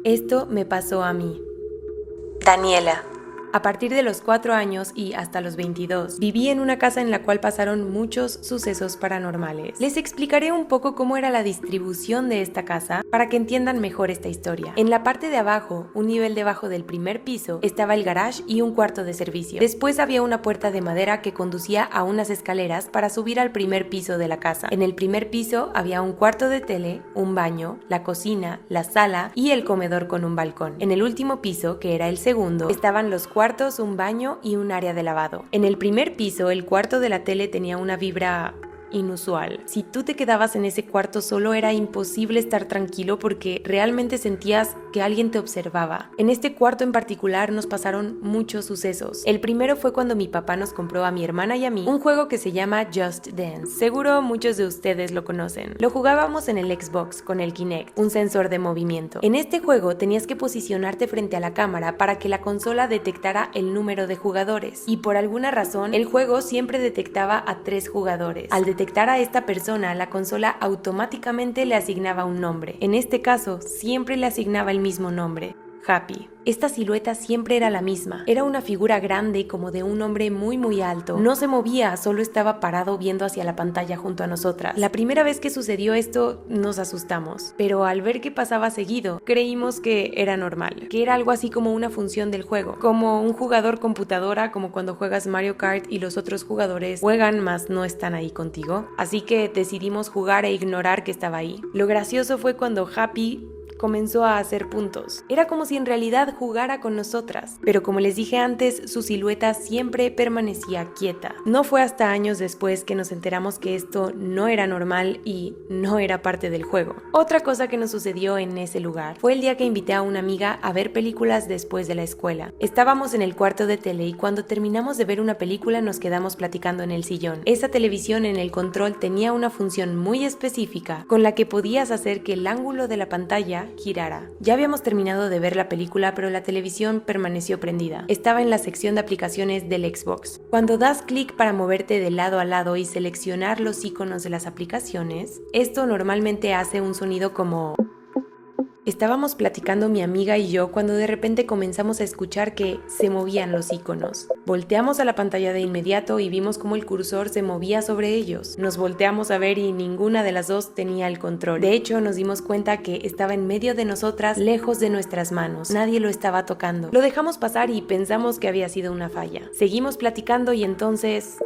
Esto me pasó a mí. Daniela. A partir de los 4 años y hasta los 22, viví en una casa en la cual pasaron muchos sucesos paranormales. Les explicaré un poco cómo era la distribución de esta casa para que entiendan mejor esta historia. En la parte de abajo, un nivel debajo del primer piso, estaba el garage y un cuarto de servicio. Después había una puerta de madera que conducía a unas escaleras para subir al primer piso de la casa. En el primer piso había un cuarto de tele, un baño, la cocina, la sala y el comedor con un balcón. En el último piso, que era el segundo, estaban los cuartos, un baño y un área de lavado. En el primer piso, el cuarto de la tele tenía una vibra inusual. Si tú te quedabas en ese cuarto solo era imposible estar tranquilo porque realmente sentías que alguien te observaba. En este cuarto en particular nos pasaron muchos sucesos. El primero fue cuando mi papá nos compró a mi hermana y a mí un juego que se llama Just Dance. Seguro muchos de ustedes lo conocen. Lo jugábamos en el Xbox con el Kinect, un sensor de movimiento. En este juego tenías que posicionarte frente a la cámara para que la consola detectara el número de jugadores. Y por alguna razón, el juego siempre detectaba a 3 jugadores. Al detectar a esta persona, la consola automáticamente le asignaba un nombre. En este caso, siempre le asignaba el mismo nombre: Happy. Esta silueta siempre era la misma. Era una figura grande como de un hombre muy alto. No se movía, solo estaba parado viendo hacia la pantalla junto a nosotras. La primera vez que sucedió esto nos asustamos, pero al ver que pasaba seguido, creímos que era normal, que era algo así como una función del juego, como un jugador computadora, como cuando juegas Mario Kart y los otros jugadores juegan mas no están ahí contigo. Así que decidimos jugar e ignorar que estaba ahí. Lo gracioso fue cuando Happy comenzó a hacer puntos. Era como si en realidad jugara con nosotras, pero como les dije antes, su silueta siempre permanecía quieta. No fue hasta años después que nos enteramos que esto no era normal y no era parte del juego. Otra cosa que nos sucedió en ese lugar fue el día que invité a una amiga a ver películas después de la escuela. Estábamos en el cuarto de tele y cuando terminamos de ver una película nos quedamos platicando en el sillón. Esa televisión en el control tenía una función muy específica con la que podías hacer que el ángulo de la pantalla girara. Ya habíamos terminado de ver la película, pero la televisión permaneció prendida. Estaba en la sección de aplicaciones del Xbox. Cuando das clic para moverte de lado a lado y seleccionar los iconos de las aplicaciones, esto normalmente hace un sonido como... Estábamos platicando mi amiga y yo cuando de repente comenzamos a escuchar que se movían los iconos. Volteamos a la pantalla de inmediato y vimos cómo el cursor se movía sobre ellos. Nos volteamos a ver y ninguna de las dos tenía el control. De hecho, nos dimos cuenta que estaba en medio de nosotras, lejos de nuestras manos. Nadie lo estaba tocando. Lo dejamos pasar y pensamos que había sido una falla. Seguimos platicando y entonces...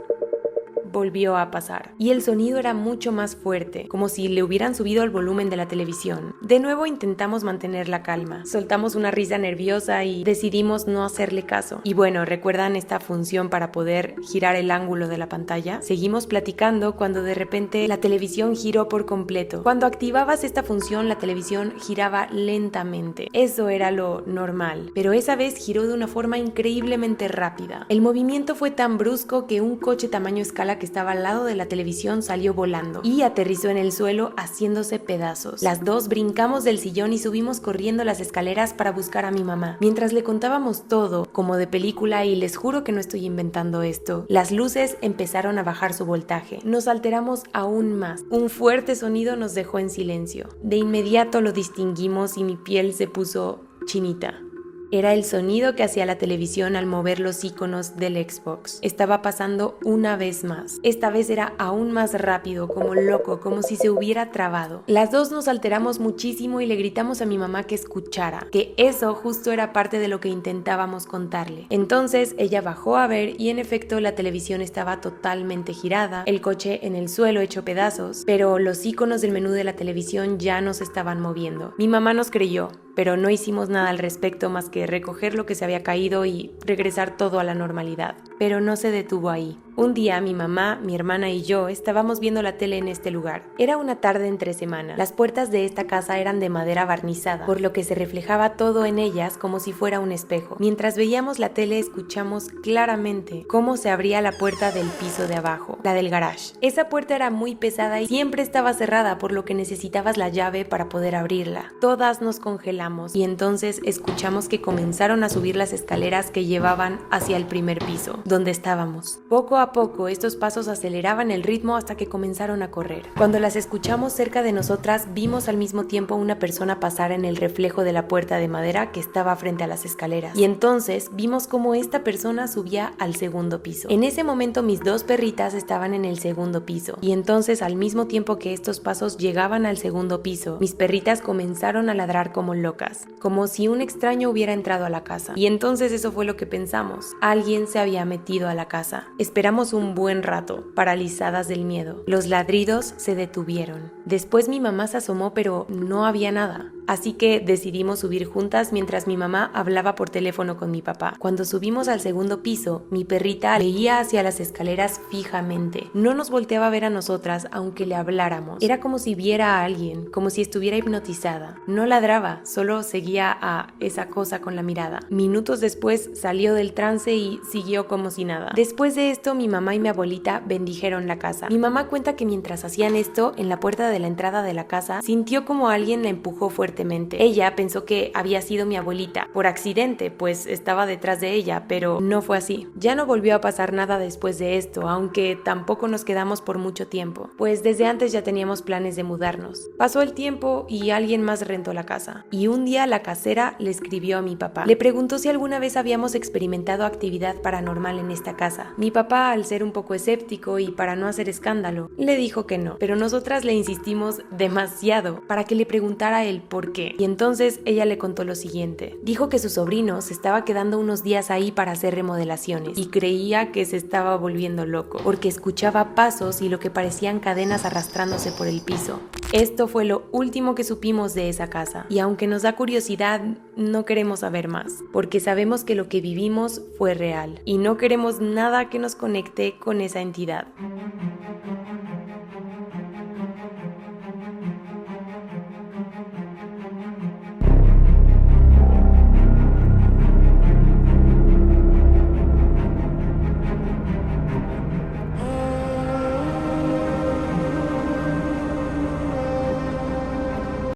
volvió a pasar. Y el sonido era mucho más fuerte, como si le hubieran subido el volumen de la televisión. De nuevo intentamos mantener la calma. Soltamos una risa nerviosa y decidimos no hacerle caso. Y bueno, ¿recuerdan esta función para poder girar el ángulo de la pantalla? Seguimos platicando cuando de repente la televisión giró por completo. Cuando activabas esta función, la televisión giraba lentamente. Eso era lo normal. Pero esa vez giró de una forma increíblemente rápida. El movimiento fue tan brusco que un coche tamaño escala que estaba al lado de la televisión salió volando y aterrizó en el suelo haciéndose pedazos. Las dos brincamos del sillón y subimos corriendo las escaleras para buscar a mi mamá. Mientras le contábamos todo, como de película, y les juro que no estoy inventando esto, las luces empezaron a bajar su voltaje. Nos alteramos aún más. Un fuerte sonido nos dejó en silencio. De inmediato lo distinguimos y mi piel se puso chinita. Era el sonido que hacía la televisión al mover los iconos del Xbox. Estaba pasando una vez más. Esta vez era aún más rápido, como loco, como si se hubiera trabado. Las dos nos alteramos muchísimo y le gritamos a mi mamá que escuchara, que eso justo era parte de lo que intentábamos contarle. Entonces ella bajó a ver y en efecto la televisión estaba totalmente girada, el coche en el suelo hecho pedazos, pero los iconos del menú de la televisión ya no se estaban moviendo. Mi mamá nos creyó, pero no hicimos nada al respecto más que recoger lo que se había caído y regresar todo a la normalidad. Pero no se detuvo ahí. Un día mi mamá, mi hermana y yo estábamos viendo la tele en este lugar. Era una tarde entre semana. Las puertas de esta casa eran de madera barnizada, por lo que se reflejaba todo en ellas como si fuera un espejo. Mientras veíamos la tele escuchamos claramente cómo se abría la puerta del piso de abajo, la del garage. Esa puerta era muy pesada y siempre estaba cerrada, por lo que necesitabas la llave para poder abrirla. Todas nos congelamos y entonces escuchamos que comenzaron a subir las escaleras que llevaban hacia el primer piso. donde estábamos. Poco a poco estos pasos aceleraban el ritmo hasta que comenzaron a correr. Cuando las escuchamos cerca de nosotras, vimos al mismo tiempo una persona pasar en el reflejo de la puerta de madera que estaba frente a las escaleras. Y entonces vimos cómo esta persona subía al segundo piso. En ese momento mis dos perritas estaban en el segundo piso. Y entonces al mismo tiempo que estos pasos llegaban al segundo piso, mis perritas comenzaron a ladrar como locas, como si un extraño hubiera entrado a la casa. Y entonces eso fue lo que pensamos. Alguien se había metido a la casa. Esperamos un buen rato, paralizadas del miedo. Los ladridos se detuvieron. Después mi mamá se asomó, pero no había nada. Así que decidimos subir juntas mientras mi mamá hablaba por teléfono con mi papá. Cuando subimos al segundo piso, mi perrita veía hacia las escaleras fijamente. No nos volteaba a ver a nosotras aunque le habláramos. Era como si viera a alguien, como si estuviera hipnotizada. No ladraba, solo seguía a esa cosa con la mirada. Minutos después salió del trance y siguió como si nada. Después de esto, mi mamá y mi abuelita bendijeron la casa. Mi mamá cuenta que mientras hacían esto, en la puerta de la entrada de la casa, sintió como alguien la empujó fuertemente. Ella pensó que había sido mi abuelita, por accidente, pues estaba detrás de ella, pero no fue así. Ya no volvió a pasar nada después de esto, aunque tampoco nos quedamos por mucho tiempo, pues desde antes ya teníamos planes de mudarnos. Pasó el tiempo y alguien más rentó la casa. Y un día la casera le escribió a mi papá. Le preguntó si alguna vez habíamos experimentado actividad paranormal en esta casa. Mi papá, al ser un poco escéptico y para no hacer escándalo, le dijo que no, pero nosotras le insistimos demasiado para que le preguntara el por qué. Y entonces ella le contó lo siguiente. Dijo que su sobrino se estaba quedando unos días ahí para hacer remodelaciones y creía que se estaba volviendo loco porque escuchaba pasos y lo que parecían cadenas arrastrándose por el piso. Esto fue lo último que supimos de esa casa y aunque nos da curiosidad, no queremos saber más porque sabemos que lo que vivimos fue real y no queremos nada que nos conecte con esa entidad.